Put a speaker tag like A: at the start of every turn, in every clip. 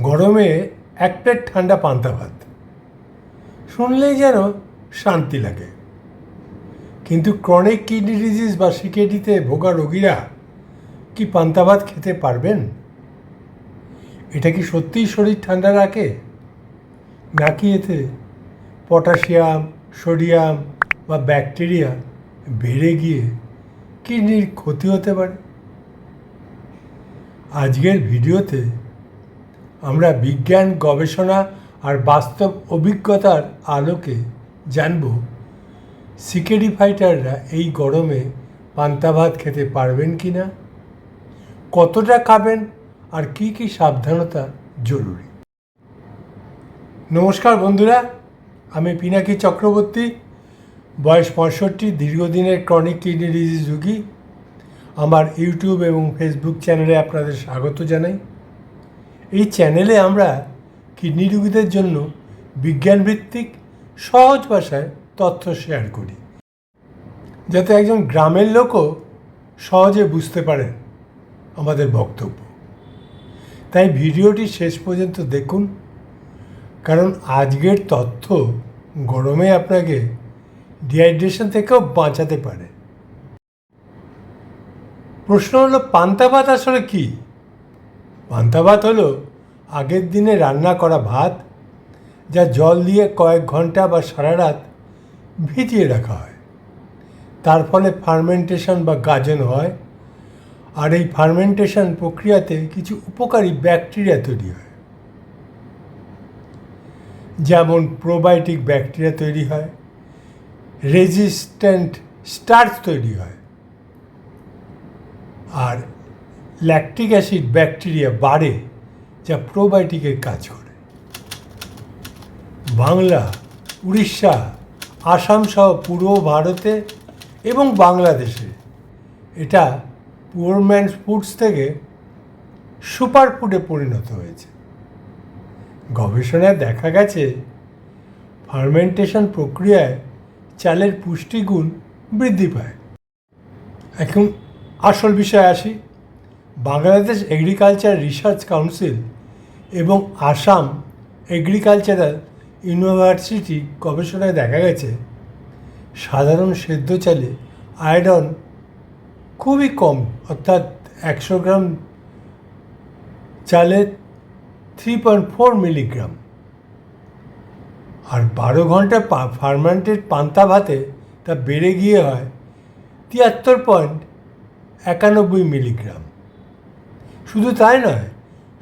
A: গরমে এক প্লেট ঠান্ডা পান্তা ভাত শুনলেই যেন শান্তি লাগে। কিন্তু ক্রনিক কিডনি ডিজিজ বা সিকেডিতে ভোগা রোগীরা কি পান্তা ভাত খেতে পারবেন? এটা কি সত্যিই শরীর ঠান্ডা রাখে, নাকি এতে পটাশিয়াম, সোডিয়াম বা ব্যাকটেরিয়া বেড়ে গিয়ে কিডনির ক্ষতি হতে পারে? আজকের ভিডিওতে আমরা বিজ্ঞান, গবেষণা আর বাস্তব অভিজ্ঞতার আলোকে জানব সিকেডি ফাইটাররা এই গরমে পান্তা ভাত খেতে পারবেন কি না, কতটা খাবেন আর কি কি সাবধানতা জরুরি। নমস্কার বন্ধুরা, আমি পিনাকি চক্রবর্তী, বয়স 65, দীর্ঘদিনের ক্রনিক কিডনি ডিজিজ রোগী। আমার ইউটিউব এবং ফেসবুক চ্যানেলে আপনাদের স্বাগত জানাই। এই চ্যানেলে আমরা কিডনি রোগীদের জন্য বিজ্ঞানভিত্তিক সহজ ভাষায় তথ্য শেয়ার করি, যাতে একজন গ্রামের লোকও সহজে বুঝতে পারেন আমাদের বক্তব্য। তাই ভিডিওটি শেষ পর্যন্ত দেখুন, কারণ আজকের তথ্য গরমে আপনাকে ডিহাইড্রেশন থেকেও বাঁচাতে পারে। প্রশ্ন হলো, পান্তা ভাত আসলে কি? পান্তা ভাত হলো আগের দিনে রান্না করা ভাত, যা জল দিয়ে কয়েক ঘন্টা বা সারা রাত ভিজিয়ে রাখা হয়। তার ফলে ফার্মেন্টেশন বা গাজন হয়, আর এই ফার্মেন্টেশন প্রক্রিয়াতে কিছু উপকারী ব্যাকটেরিয়া তৈরি হয়। যেমন প্রোবায়োটিক ব্যাকটেরিয়া তৈরি হয়, রেজিস্ট্যান্ট স্টার্চ তৈরি হয়, আর ল্যাকটিক অ্যাসিড ব্যাকটেরিয়া বাড়ে, যা প্রোবায়োটিকের কাজ করে। বাংলা, উড়িষ্যা, আসাম সহ পূর্ব ভারতে এবং বাংলাদেশে এটা পুয়ার ম্যানস ফুডস থেকে সুপার ফুডে পরিণত হয়েছে। গবেষণায় দেখা গেছে ফার্মেন্টেশন প্রক্রিয়ায় চালের পুষ্টিগুণ বৃদ্ধি পায়। এখন আসল বিষয়ে আসি। বাংলাদেশ এগ্রিকালচার রিসার্চ কাউন্সিল এবং আসাম এগ্রিকালচারাল ইউনিভার্সিটি গবেষণায় দেখা গেছে সাধারণ সেদ্ধ চালে আয়রন খুবই কম, অর্থাৎ 100 গ্রাম চালে 3.4 মিলিগ্রাম, আর 12 ঘন্টা ফার্মেন্টেড পান্তা ভাতে তা বেড়ে গিয়ে হয় 73.91 মিলিগ্রাম। শুধু তাই নয়,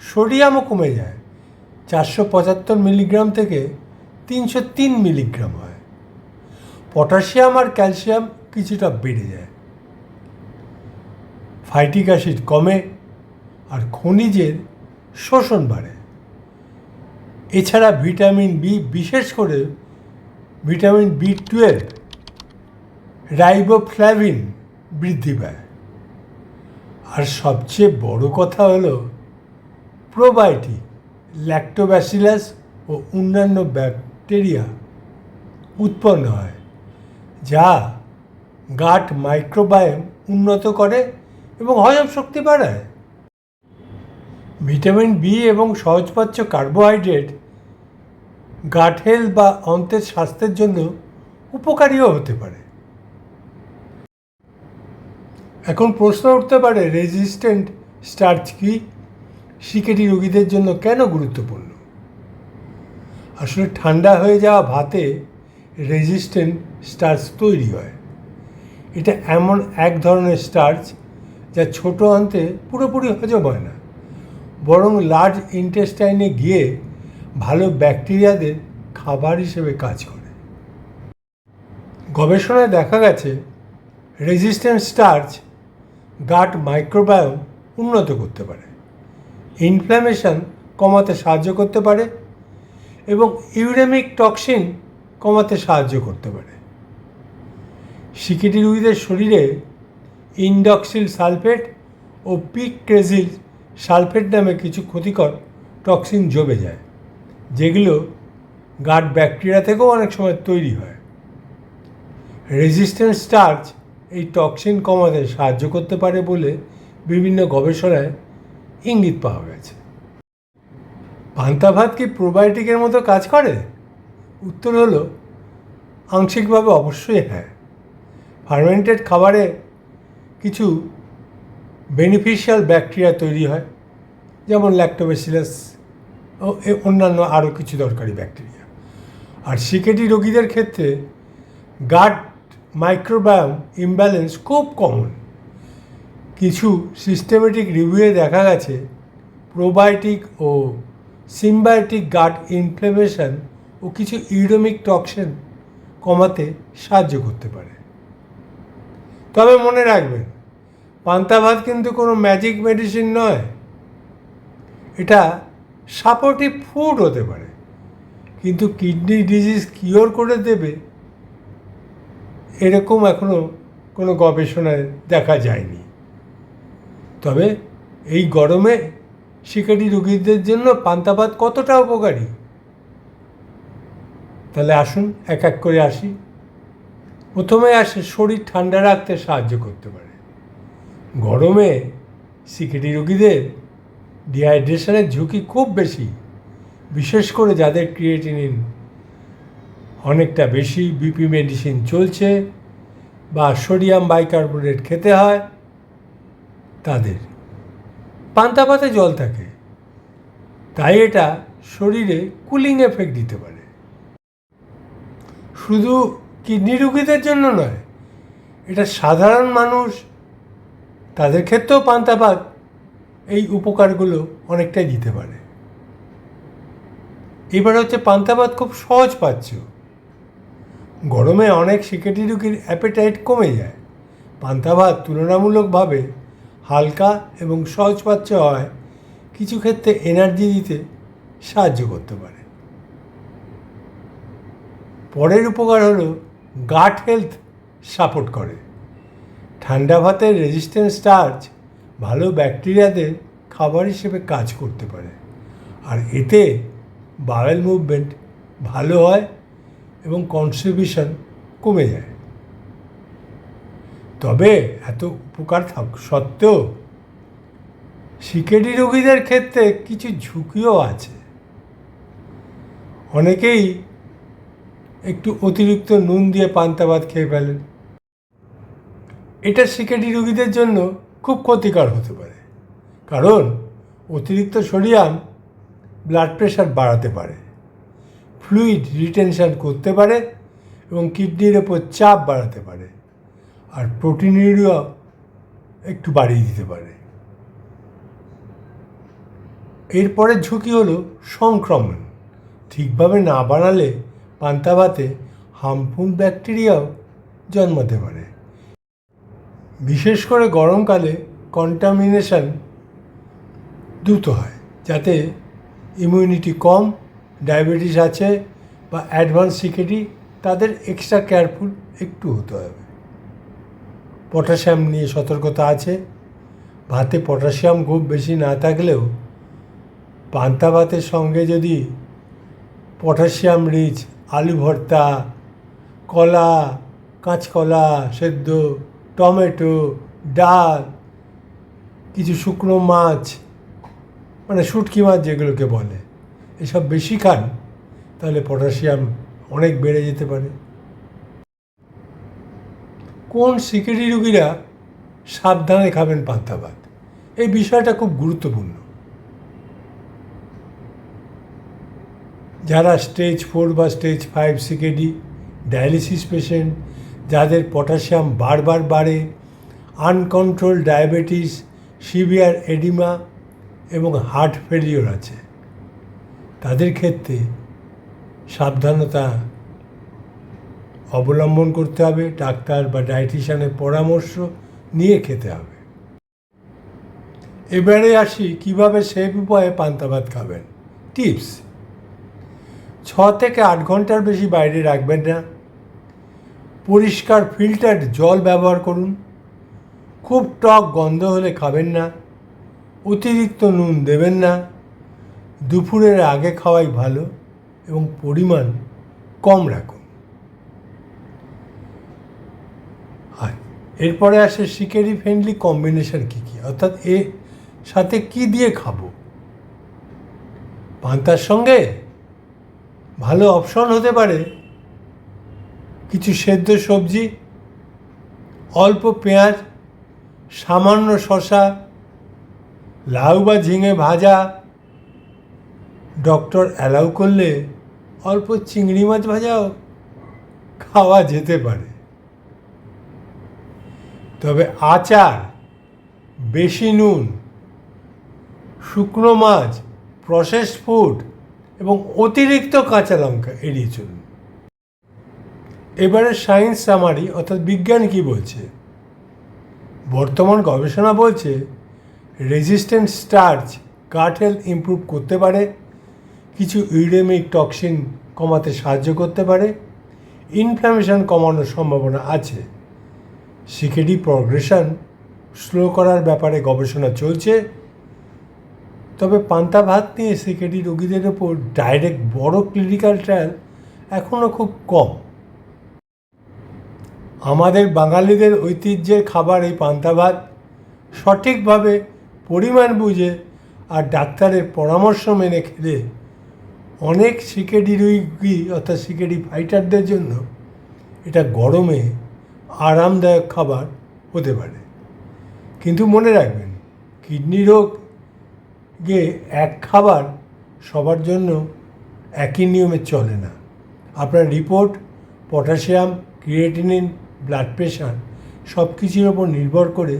A: সোডিয়ামও কমে যায়, 475 মিলিগ্রাম থেকে 303 মিলিগ্রাম হয়। পটাশিয়াম আর ক্যালসিয়াম কিছুটা বেড়ে যায়। ফাইটিক অ্যাসিড কমে আর খনিজের শোষণ বাড়ে। এছাড়া ভিটামিন বি, বিশেষ করে ভিটামিন B12, রাইবোফ্ল্যাভিন বৃদ্ধি পায়। আর সবচেয়ে বড় কথা হলো প্রোবায়োটিক, ল্যাক্টোব্যাসিলাস ও অন্যান্য ব্যাকটেরিয়া উৎপন্ন হয়, যা গাট মাইক্রোবায়োম উন্নত করে এবং হজম শক্তি বাড়ায়। ভিটামিন বি এবং সহজপাচ্য কার্বোহাইড্রেট গাট হেলথ বা অন্ত্রের স্বাস্থ্যের জন্য উপকারীও হতে পারে। এখন প্রশ্ন উঠতে পারে, রেজিস্ট্যান্ট স্টার্চ কি, সিকেডি রোগীদের জন্য কেন গুরুত্বপূর্ণ? আসলে ঠান্ডা হয়ে যাওয়া ভাতে রেজিস্ট্যান্ট স্টার্চ তৈরি হয়। এটা এমন এক ধরনের স্টার্চ যা ছোট অন্ত্রে পুরোপুরি হজম হয় না, বরং লার্জ ইন্টেস্টাইনে গিয়ে ভালো ব্যাকটেরিয়াদের খাবার হিসেবে কাজ করে। গবেষণায় দেখা গেছে রেজিস্ট্যান্ট স্টার্চ গাট মাইক্রোবায়োম উন্নত করতে পারে, ইনফ্ল্যামেশন কমাতে সাহায্য করতে পারে এবং ইউরেমিক টক্সিন কমাতে সাহায্য করতে পারে। সিকেডি রোগীদের শরীরে ইনডক্সিল সালফেট ও পিক্রেজিল সালফেট নামে কিছু ক্ষতিকর টক্সিন জমে যায়, যেগুলো গাট ব্যাকটেরিয়া থেকেও অনেক সময় তৈরি হয়। রেজিস্ট্যান্ট স্টার্চ এই টক্সিন কমাতে সাহায্য করতে পারে বলে বিভিন্ন গবেষণায় ইঙ্গিত পাওয়া গেছে। পান্তা ভাত কি প্রোবায়োটিকের মতো কাজ করে? উত্তর হলো আংশিকভাবে অবশ্যই হ্যাঁ। ফার্মেন্টেড খাবারে কিছু বেনিফিশিয়াল ব্যাকটেরিয়া তৈরি হয়, যেমন ল্যাক্টোব্যাসিলাস ও অন্যান্য আরও কিছু দরকারি ব্যাকটেরিয়া। আর সিকেডি রোগীদের ক্ষেত্রে গাট মাইক্রোবায়োম ইমব্যালেন্স খুব কমন। কিছু সিস্টেমেটিক রিভিউয়ে দেখা গেছে প্রোবায়োটিক ও সিম্বায়োটিক গাট ইনফ্লেমেশন ও কিছু ইউরোমিক টক্সিন কমাতে সাহায্য করতে পারে। তবে মনে রাখবেন, পান্তা ভাত কিন্তু কোনো ম্যাজিক মেডিসিন নয়। এটা সাপোর্টিভ ফুড হতে পারে, কিন্তু কিডনি ডিজিজ কিওর করে দেবে এরকম এখনও কোনো গবেষণায় দেখা যায়নি। তবে এই গরমে সিকেডি রোগীদের জন্য পান্তা ভাত কতটা উপকারী, তাহলে আসুন এক এক করে আসি। প্রথমে আসে শরীর ঠান্ডা রাখতে সাহায্য করতে পারে। গরমে সিকেডি রোগীদের ডিহাইড্রেশনের ঝুঁকি খুব বেশি, বিশেষ করে যাদের ক্রিয়েটিনিন অনেকটা বেশি, বিপি মেডিসিন চলছে বা সোডিয়াম বাইকার্বনেট খেতে হয় তাদের। পান্তা ভাতে জল থাকে, তাই এটা শরীরে কুলিং এফেক্ট দিতে পারে। শুধু কিডনি রোগীদের জন্য নয়, এটা সাধারণ মানুষ তাদের ক্ষেত্রেও পান্তা ভাত এই উপকারগুলো অনেকটাই দিতে পারে। এবার হচ্ছে পান্তা ভাত খুব সহজ পাচ্য। গরমে অনেক সিকেডি রোগীর অ্যাপেটাইট কমে যায়। পান্তা ভাত তুলনামূলকভাবে হালকা এবং সহজপাচ্য হয়, কিছু ক্ষেত্রে এনার্জি দিতে সাহায্য করতে পারে। পরের উপকার হলো গাট হেলথ সাপোর্ট করে। ঠান্ডা ভাতের রেজিস্ট্যান্ট স্টার্চ ভালো ব্যাকটেরিয়াদের খাবার হিসেবে কাজ করতে পারে, আর এতে বাওয়েল মুভমেন্ট ভালো হয় এবং কনস্টিপেশন কমে যায়। তবে এত উপকার সত্ত্বেও সিকেডি রোগীদের ক্ষেত্রে কিছু ঝুঁকিও আছে। অনেকেই একটু অতিরিক্ত নুন দিয়ে পান্তা ভাত খেয়ে ফেলেন। এটা সিকেডি রোগীদের জন্য খুব ক্ষতিকর হতে পারে, কারণ অতিরিক্ত সোডিয়াম ব্লাড প্রেশার বাড়াতে পারে, ফ্লুইড রিটেনশন করতে পারে এবং কিডনির ওপর চাপ বাড়াতে পারে, আর প্রোটিনেরিয়া একটু বাড়িয়ে দিতে পারে। এরপরে ঝুঁকি হলো সংক্রমণ। ঠিকভাবে না বানালে পান্তা ভাতে হার্মফুল ব্যাকটেরিয়াও জন্মাতে পারে। বিশেষ করে গরমকালে কন্টামিনেশন দ্রুত হয়। যাতে ইমিউনিটি কম, ডায়াবেটিস আছে বা অ্যাডভান্স সিকেডি, তাদের এক্সট্রা কেয়ারফুল একটু হতে হবে। পটাশিয়াম নিয়ে সতর্কতা আছে। ভাতে পটাশিয়াম খুব বেশি না থাকলেও পান্তা ভাতের সঙ্গে যদি পটাশিয়াম রিচ আলু ভর্তা, কলা, কাঁচকলা সেদ্ধ, টমেটো, ডাল, কিছু শুকনো মাছ, মানে শুটকি মাছ যেগুলোকে বলে, এসব বেশি খান, তাহলে পটাশিয়াম অনেক বেড়ে যেতে পারে। কোন সিকেডি রোগীরা সাবধানে খাবেন পান্তা ভাত, এই বিষয়টা খুব গুরুত্বপূর্ণ। যারা স্টেজ 4 বা স্টেজ 5 সিকেডি, ডায়ালিসিস পেশেন্ট, যাদের পটাশিয়াম বারবার বাড়ে, আনকন্ট্রোল ডায়াবেটিস, সিভিয়ার এডিমা এবং হার্ট ফেলিওর আছে, তাদের ক্ষেত্রে সাবধানতা অবলম্বন করতে হবে। ডাক্তার বা ডায়েটিশিয়ানের পরামর্শ নিয়ে খেতে হবে। এবারে আসি কীভাবে সেফ উপায়ে পান্তা ভাত খাবেন। টিপস: 6 থেকে 8 ঘন্টার বেশি বাইরে রাখবেন না। পরিষ্কার ফিল্টার্ড জল ব্যবহার করুন। খুব টক গন্ধ হলে খাবেন না। অতিরিক্ত নুন দেবেন না। দুপুরের আগে খাওয়াই ভালো এবং পরিমাণ কম রাখুন। আর এরপরে আসে সিকেডি ফ্রেন্ডলি কম্বিনেশন কী কী, অর্থাৎ এর সাথে কী দিয়ে খাবো। পান্তার সঙ্গে ভালো অপশন হতে পারে কিছু সেদ্ধ সবজি, অল্প পেঁয়াজ, সামান্য শসা, লাউ বা ঝিঙে ভাজা, ডক্টর অ্যালাউ করলে অল্প চিংড়ি মাছ ভাজাও খাওয়া যেতে পারে। তবে আচার, বেশি নুন, শুকনো মাছ, প্রসেসড ফুড এবং অতিরিক্ত কাঁচা লঙ্কা এড়িয়ে চলুন। এবারে সায়েন্স সামারি অর্থাৎ বিজ্ঞান কি বলছে। বর্তমান গবেষণা বলছে রেজিস্ট্যান্ট স্টার্চ গাট হেলথ ইমপ্রুভ করতে পারে, কিছু ইউরেমিক টক্সিন কমাতে সাহায্য করতে পারে, ইনফ্ল্যামেশন কমানোর সম্ভাবনা আছে। সিকেডি প্রগ্রেশন স্লো করার ব্যাপারে গবেষণা চলছে। তবে পান্তা ভাত নিয়ে সিকেডি রোগীদের ওপর ডাইরেক্ট বড় ক্লিনিক্যাল ট্রায়াল এখনও খুব কম। আমাদের বাঙালিদের ঐতিহ্যের খাবার এই পান্তা ভাত সঠিকভাবে পরিমাণ বুঝে আর ডাক্তারের পরামর্শ মেনে খেলে অনেক সিকেডি রোগী অর্থাৎ সিকেডি ফাইটারদের জন্য এটা গরমে আরামদায়ক খাবার হতে পারে। কিন্তু মনে রাখবেন, কিডনি রোগে এক খাবার সবার জন্য একই নিয়মে চলে না। আপনার report, potassium, creatinine, blood pressure সব কিছুর ওপর নির্ভর করে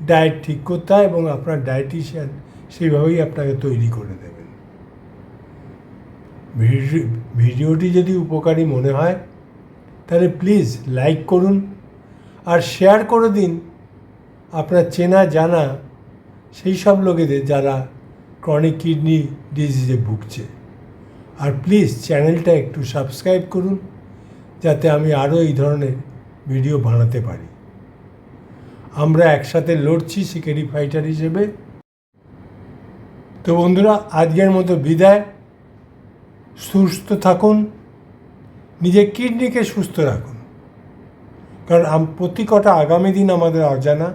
A: ডায়েট ঠিক করতে হয় এবং আপনার ডায়েটিশিয়ান সেইভাবেই আপনাকে তৈরি করে দেবেন। ভিডিওটি যদি উপকারী মনে হয় তাহলে প্লিজ লাইক করুন আর শেয়ার করে দিন আপনার চেনা জানা সেই সব লোকেদের যারা ক্রনিক কিডনি ডিজিজে ভুগছে। আর প্লিজ চ্যানেলটা একটু সাবস্ক্রাইব করুন যাতে আমি আরও এই ধরনের ভিডিও বানাতে পারি। আমরা একসাথে লড়ছি সিকেডি ফাইটার হিসেবে। তো বন্ধুরা, আজকের মতো বিদায়। সুস্থ থাকুন, নিজের কিডনিকে সুস্থ রাখুন, কারণ প্রতি কটা আগামী দিন আমাদের অজানা।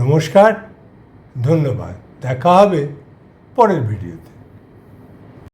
A: নমস্কার, ধন্যবাদ, দেখা হবে পরের ভিডিওতে।